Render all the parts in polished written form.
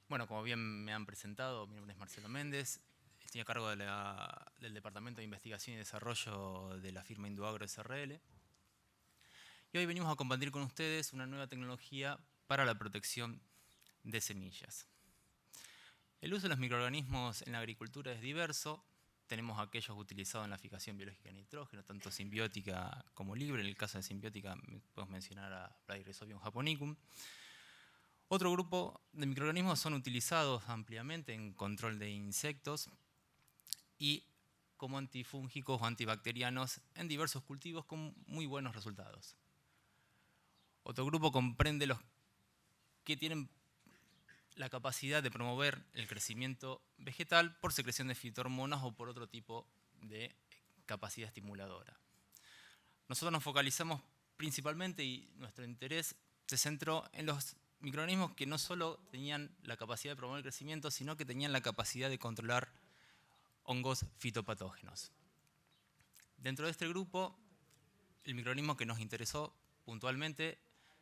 Bueno, como bien me han presentado, mi nombre es Marcelo Méndez, estoy a cargo del Departamento de Investigación y Desarrollo de la firma Induagro SRL. Y hoy venimos a compartir con ustedes una nueva tecnología para la protección de semillas. El uso de los microorganismos en la agricultura es diverso. Tenemos aquellos utilizados en la fijación biológica de nitrógeno, tanto simbiótica como libre. En el caso de simbiótica podemos mencionar a Bradyrhizobium japonicum. Otro grupo de microorganismos son utilizados ampliamente en control de insectos y como antifúngicos o antibacterianos en diversos cultivos con muy buenos resultados. Otro grupo comprende los que tienen la capacidad de promover el crecimiento vegetal por secreción de fitohormonas o por otro tipo de capacidad estimuladora. Nosotros nos focalizamos principalmente y nuestro interés se centró en los microorganismos que no solo tenían la capacidad de promover el crecimiento, sino que tenían la capacidad de controlar hongos fitopatógenos. Dentro de este grupo, el microorganismo que nos interesó puntualmente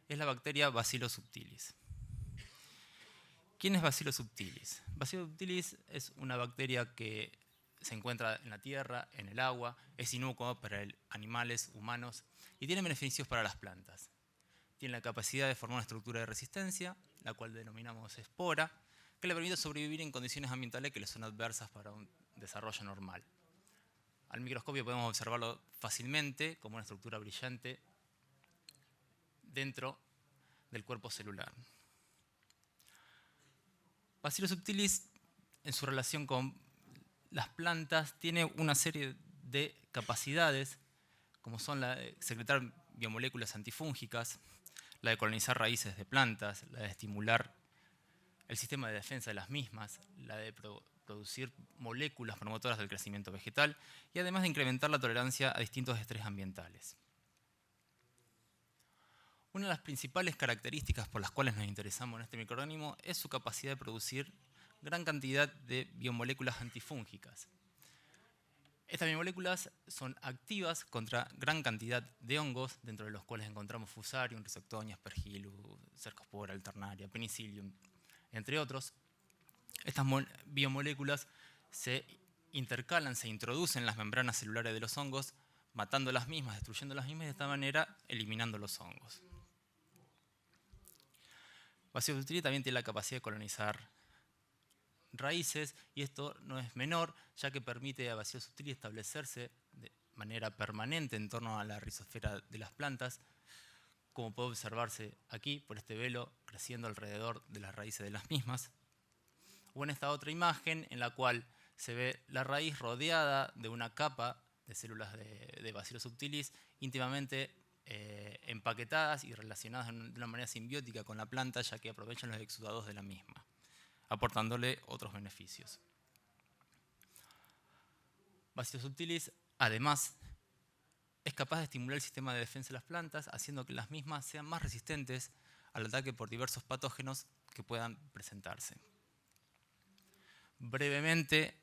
es la bacteria Bacillus subtilis. ¿Quién es Bacillus subtilis? Bacillus subtilis es una bacteria que se encuentra en la tierra, en el agua, es inocua para animales, humanos y tiene beneficios para las plantas. Tiene la capacidad de formar una estructura de resistencia, la cual denominamos espora, que le permite sobrevivir en condiciones ambientales que le son adversas para un desarrollo normal. Al microscopio podemos observarlo fácilmente como una estructura brillante dentro del cuerpo celular. Bacillus subtilis, en su relación con las plantas, tiene una serie de capacidades, como son la de secretar biomoléculas antifúngicas, la de colonizar raíces de plantas, la de estimular el sistema de defensa de las mismas, la de producir moléculas promotoras del crecimiento vegetal y además de incrementar la tolerancia a distintos estrés ambientales. Una de las principales características por las cuales nos interesamos en este microorganismo es su capacidad de producir gran cantidad de biomoléculas antifúngicas. Estas biomoléculas son activas contra gran cantidad de hongos, dentro de los cuales encontramos Fusarium, Rhizoctonia, Aspergillus, Cercospora, Alternaria, Penicillium, entre otros. Estas biomoléculas se intercalan, se introducen en las membranas celulares de los hongos, matando las mismas, destruyendo las mismas y de esta manera eliminando los hongos. Bacillus subtilis también tiene la capacidad de colonizar raíces y esto no es menor, ya que permite a Bacillus subtilis establecerse de manera permanente en torno a la rizosfera de las plantas, como puede observarse aquí por este velo creciendo alrededor de las raíces de las mismas. O en esta otra imagen en la cual se ve la raíz rodeada de una capa de células de Bacillus subtilis íntimamente empaquetadas y relacionadas de una manera simbiótica con la planta, ya que aprovechan los exudados de la misma, aportándole otros beneficios. Bacillus subtilis, además, es capaz de estimular el sistema de defensa de las plantas, haciendo que las mismas sean más resistentes al ataque por diversos patógenos que puedan presentarse. Brevemente,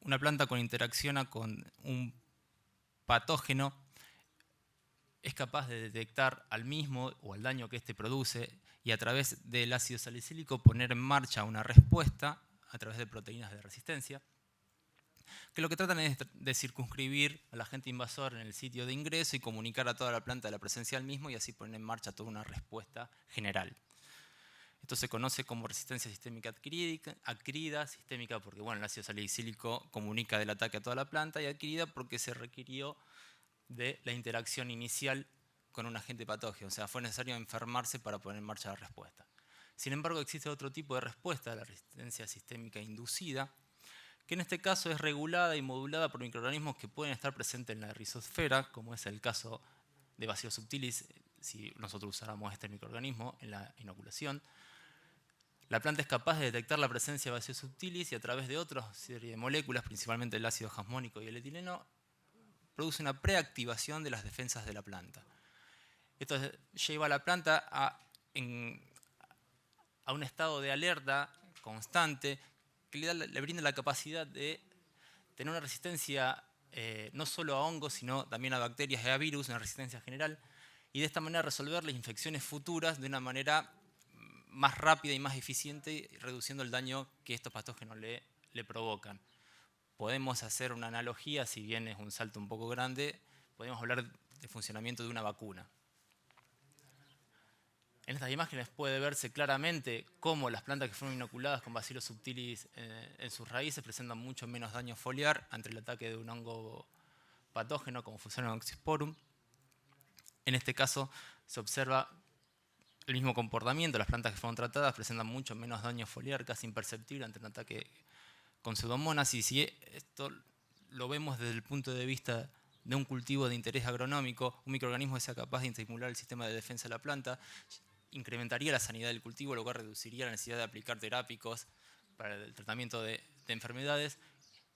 una planta cuando interacciona con un patógeno es capaz de detectar al mismo o al daño que éste produce y a través del ácido salicílico poner en marcha una respuesta a través de proteínas de resistencia, que lo que tratan es de circunscribir al agente invasor en el sitio de ingreso y comunicar a toda la planta de la presencia del mismo y así poner en marcha toda una respuesta general. Esto se conoce como resistencia sistémica adquirida, sistémica porque el ácido salicílico comunica del ataque a toda la planta, y adquirida porque se requirió de la interacción inicial con un agente patógeno, o sea, fue necesario enfermarse para poner en marcha la respuesta. Sin embargo, existe otro tipo de respuesta, la resistencia sistémica inducida, que en este caso es regulada y modulada por microorganismos que pueden estar presentes en la rizosfera, como es el caso de Bacillus subtilis, si nosotros usáramos este microorganismo en la inoculación. La planta es capaz de detectar la presencia de Bacillus subtilis y a través de otra serie de moléculas, principalmente el ácido jasmónico y el etileno, produce una preactivación de las defensas de la planta. Esto lleva a la planta a un estado de alerta constante que le brinda la capacidad de tener una resistencia no solo a hongos, sino también a bacterias y a virus, una resistencia general, y de esta manera resolver las infecciones futuras de una manera más rápida y más eficiente, reduciendo el daño que estos patógenos le provocan. Podemos hacer una analogía, si bien es un salto un poco grande, podemos hablar del funcionamiento de una vacuna. En estas imágenes puede verse claramente cómo las plantas que fueron inoculadas con Bacillus subtilis en sus raíces presentan mucho menos daño foliar ante el ataque de un hongo patógeno como Fusarium oxysporum. En este caso se observa el mismo comportamiento. Las plantas que fueron tratadas presentan mucho menos daño foliar, casi imperceptible ante un ataque con Pseudomonas. Y si esto lo vemos desde el punto de vista de un cultivo de interés agronómico, un microorganismo que sea capaz de estimular el sistema de defensa de la planta, incrementaría la sanidad del cultivo, lo cual reduciría la necesidad de aplicar terápicos para el tratamiento de enfermedades,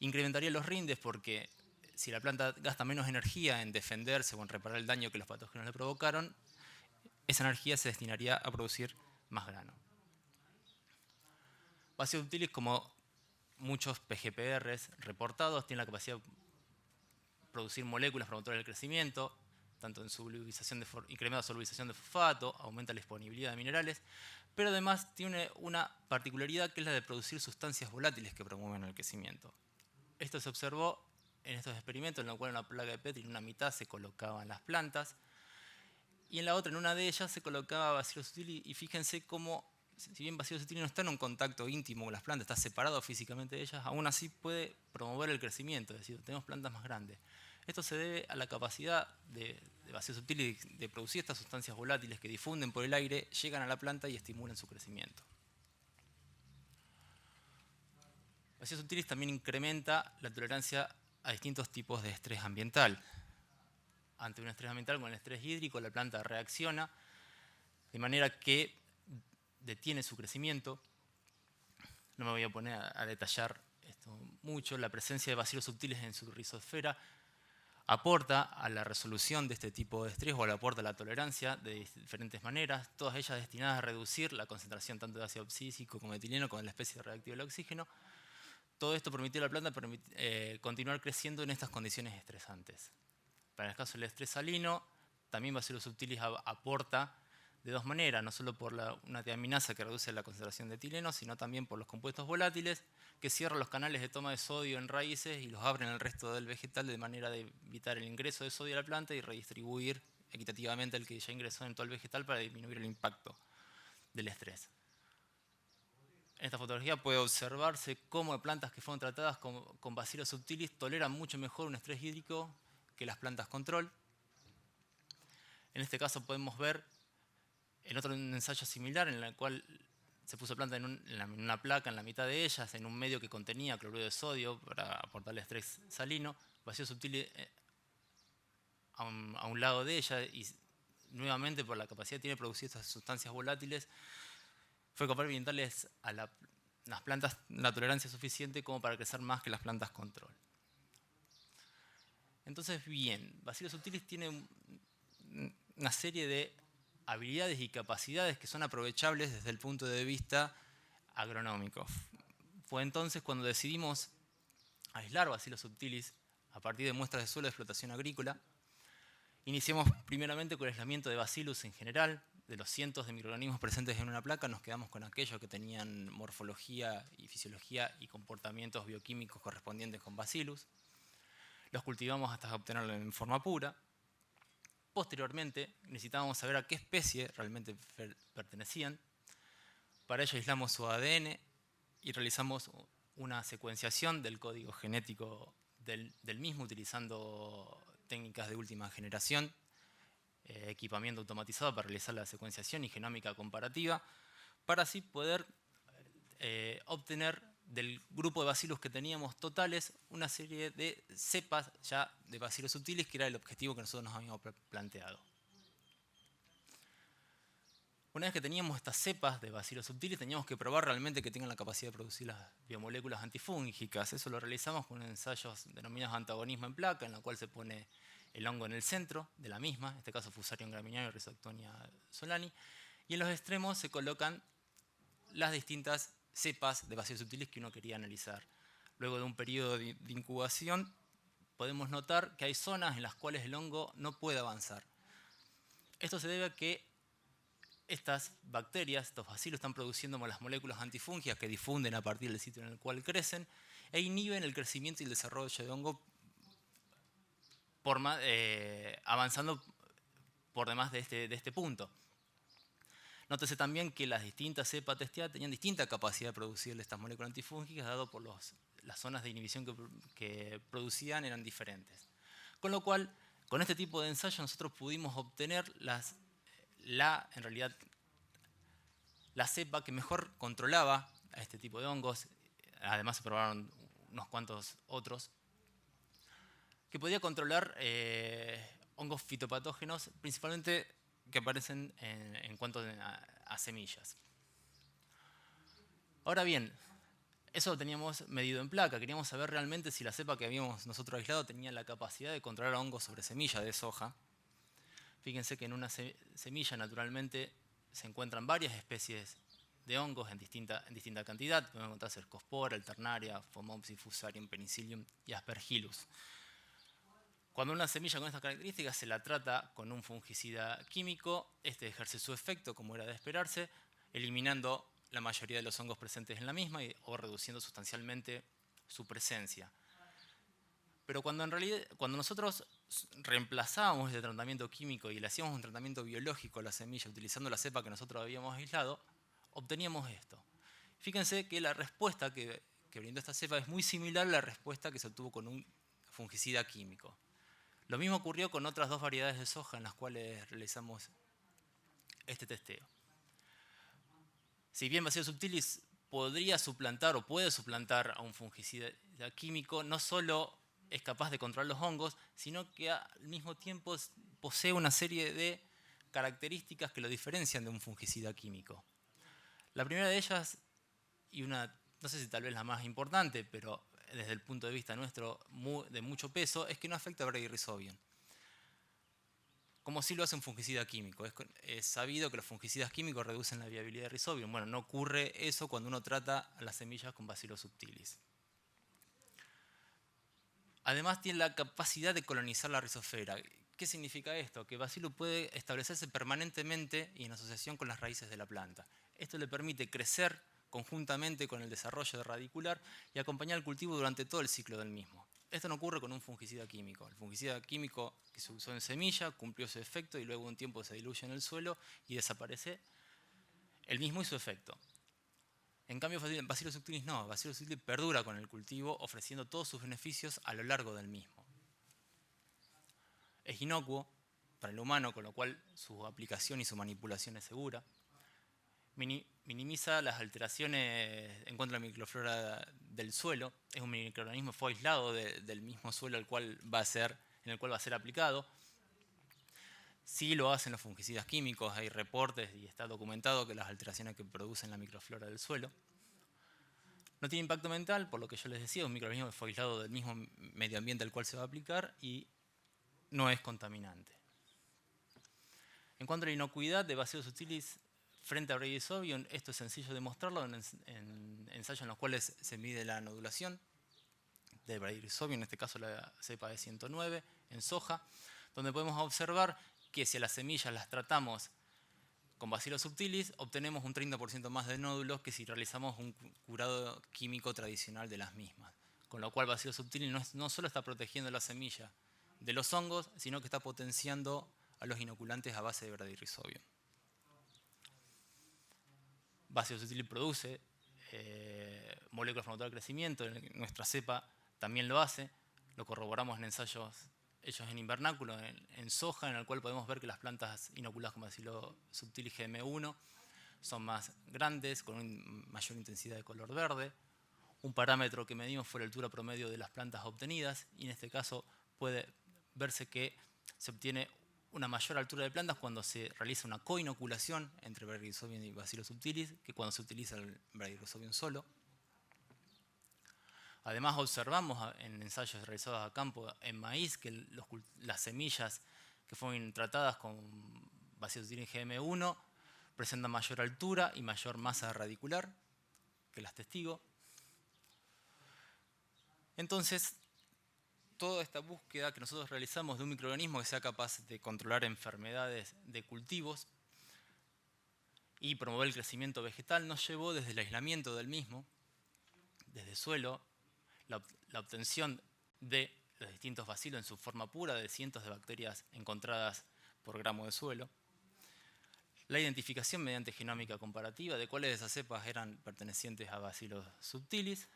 incrementaría los rindes porque si la planta gasta menos energía en defenderse o en reparar el daño que los patógenos le provocaron, esa energía se destinaría a producir más grano. Bacillus subtilis, como muchos PGPRs reportados, tiene la capacidad de producir moléculas promotoras del crecimiento, tanto en incrementa solubilización de fosfato, aumenta la disponibilidad de minerales, pero además tiene una particularidad que es la de producir sustancias volátiles que promueven el crecimiento. Esto se observó en estos experimentos en los cuales una placa de Petri en una mitad se colocaba en las plantas y en la otra, en una de ellas, se colocaba Bacillus subtilis y fíjense cómo, si bien Bacillus subtilis no está en un contacto íntimo con las plantas, está separado físicamente de ellas, aún así puede promover el crecimiento, es decir, tenemos plantas más grandes. Esto se debe a la capacidad de Bacillus subtilis de producir estas sustancias volátiles que difunden por el aire, llegan a la planta y estimulan su crecimiento. Bacillus subtilis también incrementa la tolerancia a distintos tipos de estrés ambiental. Ante un estrés ambiental con el estrés hídrico, la planta reacciona de manera que detiene su crecimiento. No me voy a poner a detallar esto mucho. La presencia de Bacillus subtilis en su rizosfera aporta a la resolución de este tipo de estrés o le aporta a la tolerancia de diferentes maneras, todas ellas destinadas a reducir la concentración tanto de ácido abscísico como de etileno con la especie reactiva del oxígeno. Todo esto permitió a la planta continuar creciendo en estas condiciones estresantes. Para el caso del estrés salino, también Bacillus subtilis aporta de dos maneras, no solo por una tiaminasa que reduce la concentración de etileno, sino también por los compuestos volátiles que cierran los canales de toma de sodio en raíces y los abren al resto del vegetal de manera de evitar el ingreso de sodio a la planta y redistribuir equitativamente el que ya ingresó en todo el vegetal para disminuir el impacto del estrés. En esta fotografía puede observarse cómo plantas que fueron tratadas con Bacillus subtilis toleran mucho mejor un estrés hídrico que las plantas control. En este caso podemos ver en otro ensayo similar en el cual se puso planta en una placa en la mitad de ellas, en un medio que contenía cloruro de sodio para aportarle estrés salino, Bacillus subtilis a un lado de ella y nuevamente por la capacidad que tiene de producir estas sustancias volátiles, fue capaz de brindarles a las plantas la tolerancia suficiente como para crecer más que las plantas control. Entonces, bien, Bacillus subtilis tiene una serie de habilidades y capacidades que son aprovechables desde el punto de vista agronómico. Fue entonces cuando decidimos aislar Bacillus subtilis a partir de muestras de suelo de explotación agrícola. Iniciamos primeramente con el aislamiento de Bacillus en general. De los cientos de microorganismos presentes en una placa, nos quedamos con aquellos que tenían morfología y fisiología y comportamientos bioquímicos correspondientes con Bacillus. Los cultivamos hasta obtenerlo en forma pura. Posteriormente, necesitábamos saber a qué especie realmente pertenecían. Para ello aislamos su ADN y realizamos una secuenciación del código genético del mismo utilizando técnicas de última generación, equipamiento automatizado para realizar la secuenciación y genómica comparativa, para así poder obtener del grupo de Bacillus que teníamos totales una serie de cepas ya de Bacillus subtilis, que era el objetivo que nosotros nos habíamos planteado. Una vez que teníamos estas cepas de Bacillus subtilis, teníamos que probar realmente que tengan la capacidad de producir las biomoléculas antifúngicas. Eso lo realizamos con ensayos denominados antagonismo en placa, en la cual se pone el hongo en el centro de la misma, en este caso Fusarium gramineae y Rhizoctonia solani, y en los extremos se colocan las distintas cepas de Bacillus subtilis que uno quería analizar. Luego de un periodo de incubación, podemos notar que hay zonas en las cuales el hongo no puede avanzar. Esto se debe a que estas bacterias, estos bacilos, están produciendo las moléculas antifúngicas que difunden a partir del sitio en el cual crecen e inhiben el crecimiento y el desarrollo de hongo avanzando por demás de este punto. Nótese también que las distintas cepas testeadas tenían distinta capacidad de producir estas moléculas antifúngicas, dado por las zonas de inhibición que producían eran diferentes. Con lo cual, con este tipo de ensayo nosotros pudimos obtener en realidad, la cepa que mejor controlaba a este tipo de hongos. Además se probaron unos cuantos otros, que podía controlar hongos fitopatógenos, principalmente que aparecen en cuanto a semillas. Ahora bien, eso lo teníamos medido en placa. Queríamos saber realmente si la cepa que habíamos nosotros aislado tenía la capacidad de controlar hongos sobre semilla de soja. Fíjense que en una semilla naturalmente se encuentran varias especies de hongos en distinta cantidad. Podemos encontrar Cercospora, Alternaria, Phomopsis, Fusarium, Penicillium y Aspergillus. Cuando una semilla con estas características se la trata con un fungicida químico, este ejerce su efecto, como era de esperarse, eliminando la mayoría de los hongos presentes en la misma o reduciendo sustancialmente su presencia. Pero cuando nosotros reemplazábamos este tratamiento químico y le hacíamos un tratamiento biológico a la semilla utilizando la cepa que nosotros habíamos aislado, obteníamos esto. Fíjense que la respuesta que brindó esta cepa es muy similar a la respuesta que se obtuvo con un fungicida químico. Lo mismo ocurrió con otras dos variedades de soja en las cuales realizamos este testeo. Si bien Bacillus subtilis podría suplantar o puede suplantar a un fungicida químico, no solo es capaz de controlar los hongos, sino que al mismo tiempo posee una serie de características que lo diferencian de un fungicida químico. La primera de ellas, y no sé si tal vez la más importante, pero desde el punto de vista nuestro de mucho peso, es que no afecta a Brady Rhizobium. Como sí lo hace un fungicida químico. Es sabido que los fungicidas químicos reducen la viabilidad de Rhizobium. Bueno, no ocurre eso cuando uno trata a las semillas con Bacillus subtilis. Además tiene la capacidad de colonizar la rizosfera. ¿Qué significa esto? Que Bacillus puede establecerse permanentemente y en asociación con las raíces de la planta. Esto le permite crecer conjuntamente con el desarrollo de radicular y acompañar el cultivo durante todo el ciclo del mismo. Esto no ocurre con un fungicida químico. El fungicida químico que se usó en semilla cumplió su efecto y luego de un tiempo se diluye en el suelo y desaparece el mismo y su efecto. En cambio, Bacillus subtilis no. Bacillus subtilis perdura con el cultivo, ofreciendo todos sus beneficios a lo largo del mismo. Es inocuo para el humano, con lo cual su aplicación y su manipulación es segura. Minimiza las alteraciones en cuanto a la microflora del suelo. Es un microorganismo, fue aislado del mismo suelo en el cual va a ser aplicado. Sí lo hacen los fungicidas químicos, hay reportes y está documentado que las alteraciones que producen la microflora del suelo. No tiene impacto ambiental, por lo que yo les decía, un microorganismo que fue aislado del mismo medio ambiente al cual se va a aplicar y no es contaminante. En cuanto a la inocuidad de Bacillus subtilis frente a Brady Rhizobium, esto es sencillo de mostrarlo en ensayos en los cuales se mide la nodulación de Brady Rhizobium, en este caso la cepa de 109, en soja, donde podemos observar que si a las semillas las tratamos con Bacillus subtilis, obtenemos un 30% más de nódulos que si realizamos un curado químico tradicional de las mismas. Con lo cual Bacillus subtilis no solo está protegiendo la semilla de los hongos, sino que está potenciando a los inoculantes a base de Brady Rhizobium. Bacillus subtilis produce moléculas promotoras de crecimiento, nuestra cepa también lo hace, lo corroboramos en ensayos hechos en invernáculo, en soja, en el cual podemos ver que las plantas inoculadas con Bacillus subtilis GM1 son más grandes, con una mayor intensidad de color verde. Un parámetro que medimos fue la altura promedio de las plantas obtenidas, y en este caso puede verse que se obtiene una mayor altura de plantas cuando se realiza una coinoculación entre Brady Rhizobium y Bacillus subtilis que cuando se utiliza el Brady Rhizobium solo. Además observamos en ensayos realizados a campo en maíz que las semillas que fueron tratadas con Bacillus subtilis GM1 presentan mayor altura y mayor masa radicular que las testigo. Entonces, toda esta búsqueda que nosotros realizamos de un microorganismo que sea capaz de controlar enfermedades de cultivos y promover el crecimiento vegetal nos llevó desde el aislamiento del mismo, desde el suelo, la obtención de los distintos bacilos en su forma pura de cientos de bacterias encontradas por gramo de suelo, la identificación mediante genómica comparativa de cuáles de esas cepas eran pertenecientes a Bacillus subtilis,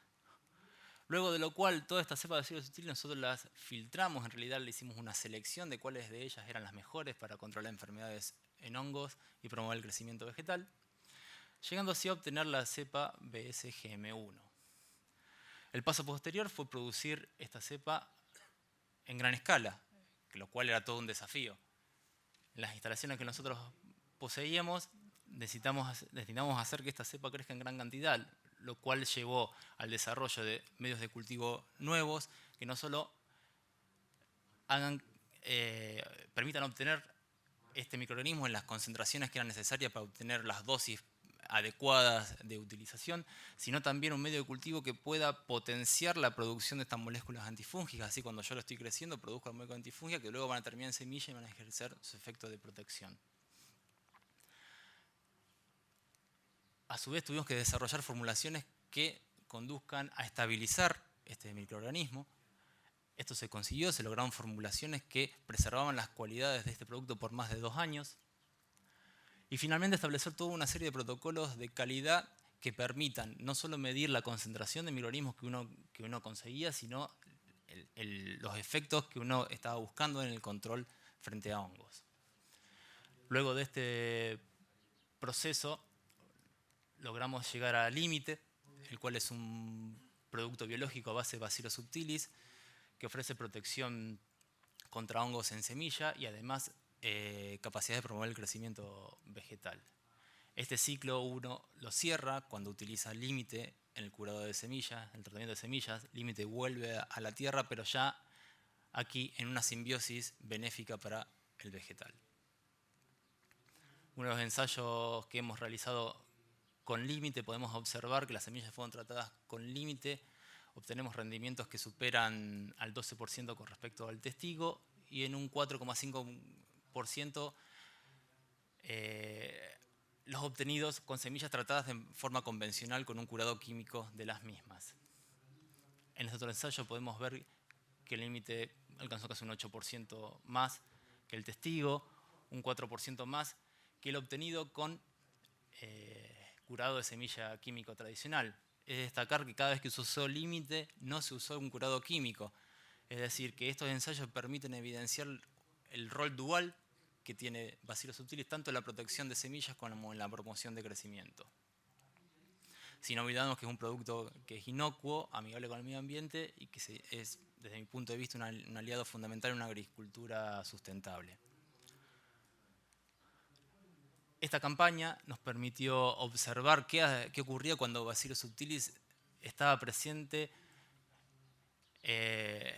luego de lo cual todas estas cepas de Bacillus subtilis nosotros las filtramos, en realidad le hicimos una selección de cuáles de ellas eran las mejores para controlar enfermedades en hongos y promover el crecimiento vegetal, llegando así a obtener la cepa BSGM1. El paso posterior fue producir esta cepa en gran escala, lo cual era todo un desafío. En las instalaciones que nosotros poseíamos necesitamos hacer que esta cepa crezca en gran cantidad, lo cual llevó al desarrollo de medios de cultivo nuevos que no solo permitan obtener este microorganismo en las concentraciones que eran necesarias para obtener las dosis adecuadas de utilización, sino también un medio de cultivo que pueda potenciar la producción de estas moléculas antifúngicas. Así cuando yo lo estoy creciendo, produzco moléculas antifúngicas que luego van a terminar en semilla y van a ejercer su efecto de protección. A su vez tuvimos que desarrollar formulaciones que conduzcan a estabilizar este microorganismo. Esto se consiguió, se lograron formulaciones que preservaban las cualidades de este producto por más de 2 años. Y finalmente establecer toda una serie de protocolos de calidad que permitan no solo medir la concentración de microorganismos que uno conseguía, sino los efectos que uno estaba buscando en el control frente a hongos. Luego de este proceso logramos llegar al límite, el cual es un producto biológico a base de Bacillus subtilis que ofrece protección contra hongos en semilla y además capacidad de promover el crecimiento vegetal. Este ciclo uno lo cierra cuando utiliza límite en el curado de semillas, en el tratamiento de semillas. Límite vuelve a la tierra, pero ya aquí en una simbiosis benéfica para el vegetal. Uno de los ensayos que hemos realizado con límite podemos observar que las semillas fueron tratadas con límite, obtenemos rendimientos que superan al 12% con respecto al testigo y en un 4,5% los obtenidos con semillas tratadas de forma convencional con un curado químico de las mismas. En este otro ensayo podemos ver que el límite alcanzó casi un 8% más que el testigo, un 4% más que el obtenido con curado de semilla químico tradicional. Es destacar que cada vez que se usó límite no se usó un curado químico. Es decir, que estos ensayos permiten evidenciar el rol dual que tiene Bacillus subtilis tanto en la protección de semillas como en la promoción de crecimiento. Sin olvidarnos que es un producto que es inocuo, amigable con el medio ambiente y que es, desde mi punto de vista, un aliado fundamental en una agricultura sustentable. Esta campaña nos permitió observar qué ocurría cuando Bacillus subtilis estaba presente en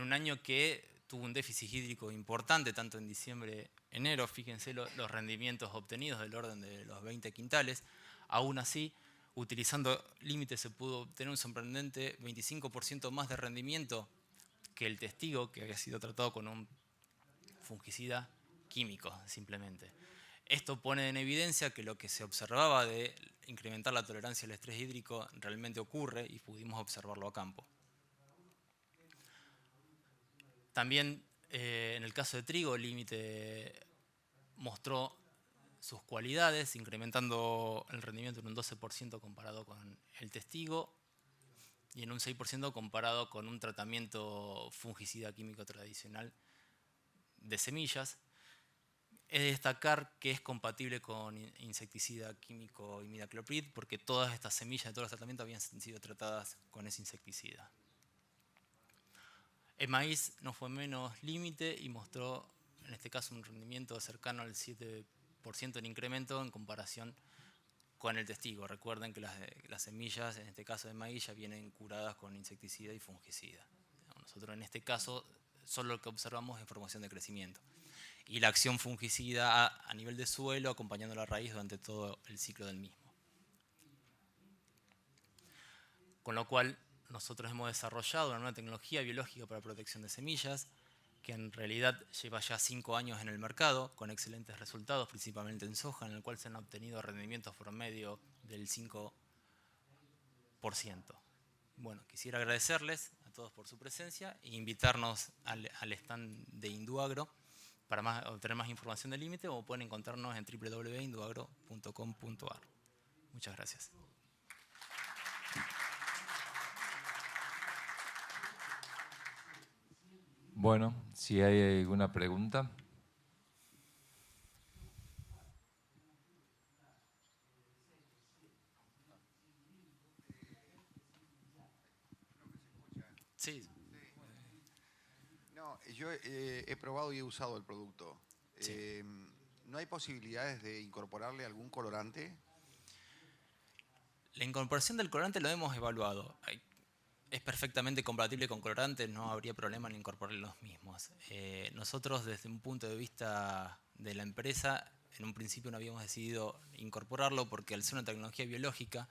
un año que tuvo un déficit hídrico importante, tanto en diciembre, enero. Fíjense los rendimientos obtenidos del orden de los 20 quintales. Aún así, utilizando límites se pudo obtener un sorprendente 25% más de rendimiento que el testigo, que había sido tratado con un fungicida químico, simplemente. Esto pone en evidencia que lo que se observaba de incrementar la tolerancia al estrés hídrico realmente ocurre y pudimos observarlo a campo. También en el caso de trigo, el límite mostró sus cualidades, incrementando el rendimiento en un 12% comparado con el testigo y en un 6% comparado con un tratamiento fungicida químico tradicional de semillas. Es de destacar que es compatible con insecticida químico imidacloprid porque todas estas semillas de todos los tratamientos habían sido tratadas con ese insecticida. El maíz no fue menos límite y mostró, en este caso, un rendimiento cercano al 7% en incremento en comparación con el testigo. Recuerden que las semillas, en este caso de maíz, ya vienen curadas con insecticida y fungicida. Nosotros en este caso solo lo que observamos es formación de crecimiento. Y la acción fungicida a nivel de suelo, acompañando la raíz durante todo el ciclo del mismo. Con lo cual, nosotros hemos desarrollado una nueva tecnología biológica para protección de semillas, que en realidad lleva ya 5 años en el mercado, con excelentes resultados, principalmente en soja, en el cual se han obtenido rendimientos promedio del 5%. Bueno, quisiera agradecerles a todos por su presencia e invitarnos al stand de Induagro para obtener más información del límite, o pueden encontrarnos en www.induagro.com.ar. Muchas gracias. Bueno, si hay alguna pregunta. Sí. No, yo he probado y he usado el producto. Sí. ¿No hay posibilidades de incorporarle algún colorante? La incorporación del colorante lo hemos evaluado. Es perfectamente compatible con colorantes, no habría problema en incorporar los mismos. Nosotros, desde un punto de vista de la empresa, en un principio no habíamos decidido incorporarlo porque, al ser una tecnología biológica,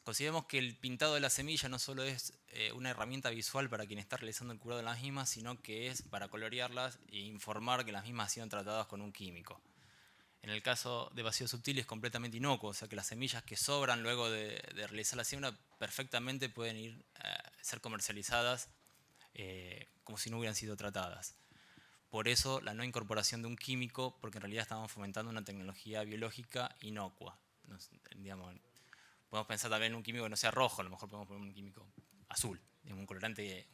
consideramos que el pintado de la semilla no solo es una herramienta visual para quien está realizando el curado de las mismas, sino que es para colorearlas e informar que las mismas han sido tratadas con un químico. En el caso de vacío sutil es completamente inocuo, o sea que las semillas que sobran luego de realizar la siembra perfectamente pueden ir a ser comercializadas como si no hubieran sido tratadas. Por eso la no incorporación de un químico, porque en realidad estamos fomentando una tecnología biológica inocua. Digamos, podemos pensar también en un químico que no sea rojo, a lo mejor podemos poner un químico azul, un colorante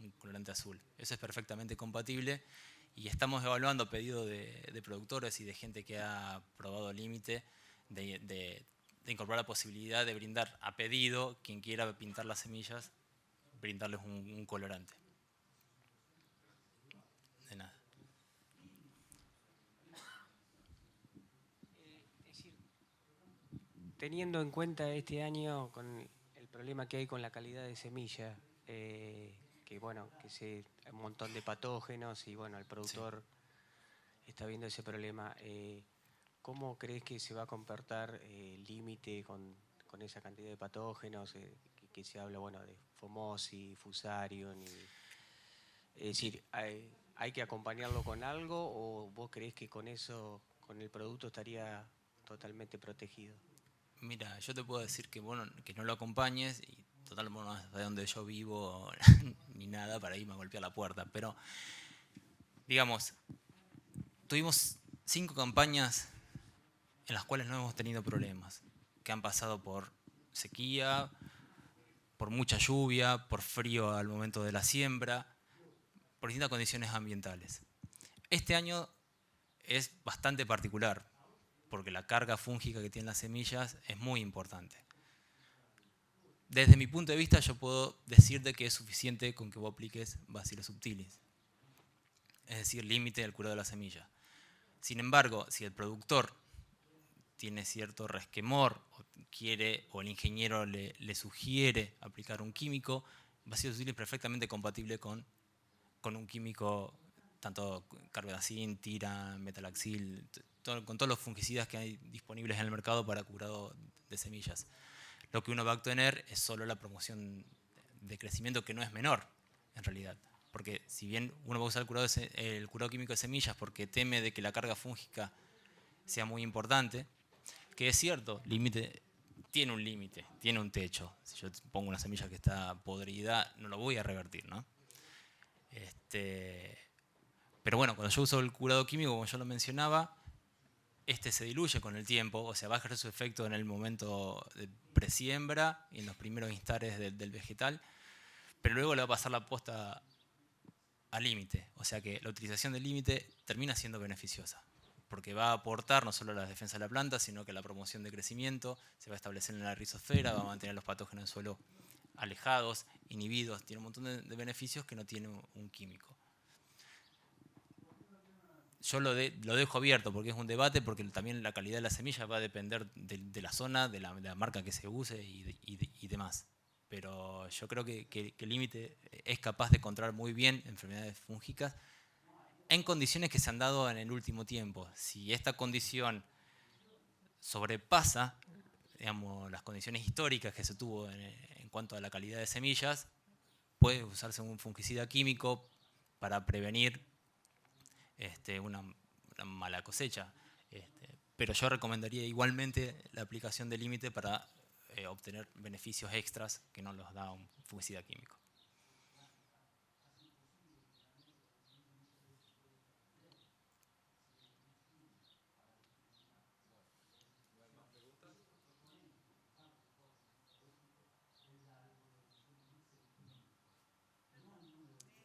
azul. Eso es perfectamente compatible. Y estamos evaluando, a pedido de productores y de gente que ha probado límite, de incorporar la posibilidad de brindar a pedido, quien quiera pintar las semillas, brindarles un colorante. De nada. Es decir, teniendo en cuenta este año con el problema que hay con la calidad de semilla, que bueno, hay un montón de patógenos y bueno, el productor está viendo ese problema. ¿Cómo crees que se va a comportar el límite con esa cantidad de patógenos? Que se habla, bueno, de Fomosi, Fusarium. Es decir, ¿hay que acompañarlo con algo o vos crees que con eso, con el producto estaría totalmente protegido? Mira, yo te puedo decir que, bueno, que no lo acompañes, y total, bueno, no es de donde yo vivo ni nada para irme a golpear la puerta, pero digamos, tuvimos 5 campañas en las cuales no hemos tenido problemas, que han pasado por sequía, por mucha lluvia, por frío al momento de la siembra, por distintas condiciones ambientales. Este año es bastante particular, porque la carga fúngica que tienen las semillas es muy importante. Desde mi punto de vista, yo puedo decirte que es suficiente con que vos apliques Bacillus subtilis, es decir, límite del curado de la semilla. Sin embargo, si el productor tiene cierto resquemor o el ingeniero le sugiere aplicar un químico, Bacillus subtilis es perfectamente compatible con un químico, tanto carbendazim, tira, metalaxil, con todos los fungicidas que hay disponibles en el mercado para curado de semillas. Lo que uno va a obtener es solo la promoción de crecimiento, que no es menor, en realidad. Porque si bien uno va a usar el curado químico de semillas porque teme de que la carga fúngica sea muy importante, que es cierto, tiene un límite, tiene un techo. Si yo pongo una semilla que está podrida, no lo voy a revertir, ¿no? Pero bueno, cuando yo uso el curado químico, como yo lo mencionaba, se diluye con el tiempo, o sea, va a ejercer su efecto en el momento de presiembra y en los primeros instares del vegetal, pero luego le va a pasar la posta al límite, o sea que la utilización del límite termina siendo beneficiosa, porque va a aportar no solo a la defensa de la planta, sino que la promoción de crecimiento se va a establecer en la rizosfera, va a mantener los patógenos en suelo alejados, inhibidos, tiene un montón de beneficios que no tiene un químico. Yo lo dejo abierto porque es un debate, porque también la calidad de la semilla va a depender de la zona, de la marca que se use y demás. Pero yo creo que el límite es capaz de controlar muy bien enfermedades fúngicas en condiciones que se han dado en el último tiempo. Si esta condición sobrepasa, digamos, las condiciones históricas que se tuvo en cuanto a la calidad de semillas, puede usarse un fungicida químico para prevenir una mala cosecha. Pero yo recomendaría igualmente la aplicación de límite para obtener beneficios extras que no los da un fungicida químico.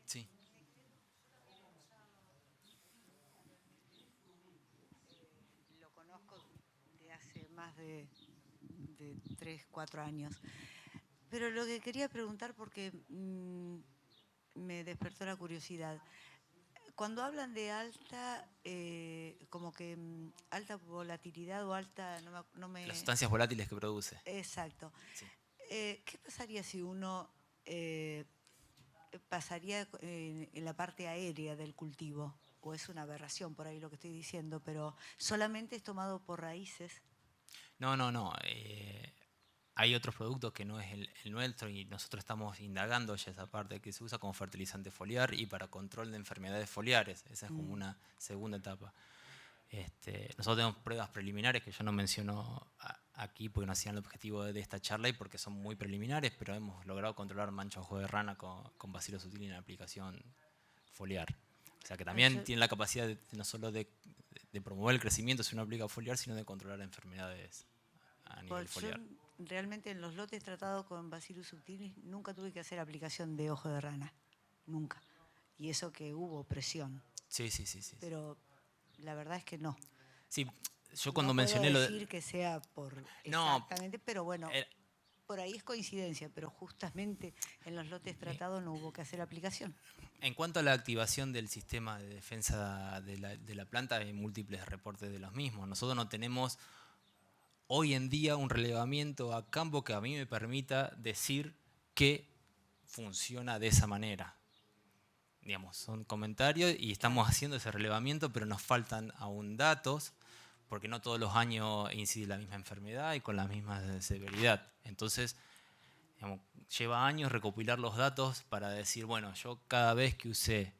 Sí. Lo conozco de hace más de 3, 4 años. Pero lo que quería preguntar, porque me despertó la curiosidad. Cuando hablan de alta, como que alta volatilidad o alta, no me... Las sustancias volátiles que produce. Exacto. Sí. ¿Qué pasaría si uno pasaría en la parte aérea del cultivo? O es una aberración por ahí lo que estoy diciendo, pero solamente es tomado por raíces. No. Hay otros productos que no es el nuestro y nosotros estamos indagando ya esa parte que se usa como fertilizante foliar y para control de enfermedades foliares. Esa es como una segunda etapa. Nosotros tenemos pruebas preliminares que yo no menciono aquí porque no hacían el objetivo de esta charla y porque son muy preliminares, pero hemos logrado controlar mancha ojo de rana con Bacillus subtilis en la aplicación foliar. O sea que también tiene la capacidad no solo de promover el crecimiento si uno aplica foliar, sino de controlar enfermedades a nivel foliar. Realmente en los lotes tratados con Bacillus subtilis nunca tuve que hacer aplicación de ojo de rana, nunca. Y eso que hubo presión. Sí. Pero la verdad es que no. Sí, yo cuando no mencioné puedo lo de... decir que sea por No, exactamente, pero bueno, por ahí es coincidencia, pero justamente en los lotes tratados no hubo que hacer aplicación. En cuanto a la activación del sistema de defensa de la planta, hay múltiples reportes de los mismos. Nosotros no tenemos hoy en día un relevamiento a campo que a mí me permita decir que funciona de esa manera. Digamos, son comentarios y estamos haciendo ese relevamiento, pero nos faltan aún datos, porque no todos los años incide la misma enfermedad y con la misma severidad. Entonces, digamos, lleva años recopilar los datos para decir, bueno, yo cada vez que usé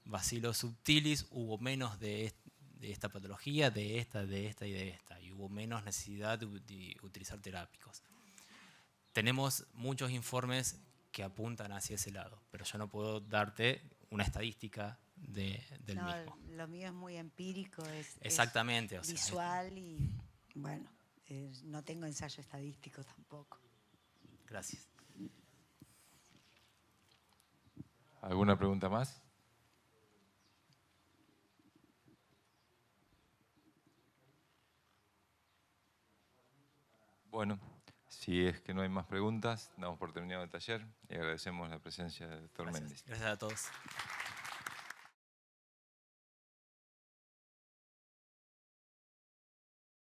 Bacillus subtilis hubo menos de esta patología, de esta y de esta, y hubo menos necesidad de utilizar terápicos. Tenemos muchos informes que apuntan hacia ese lado, pero yo no puedo darte una estadística del mismo. Lo mío es muy empírico, Exactamente, es visual y bueno, no tengo ensayo estadístico tampoco. Gracias. ¿Alguna pregunta más? Bueno, si es que no hay más preguntas, damos por terminado el taller y agradecemos la presencia del doctor Méndez. Gracias a todos.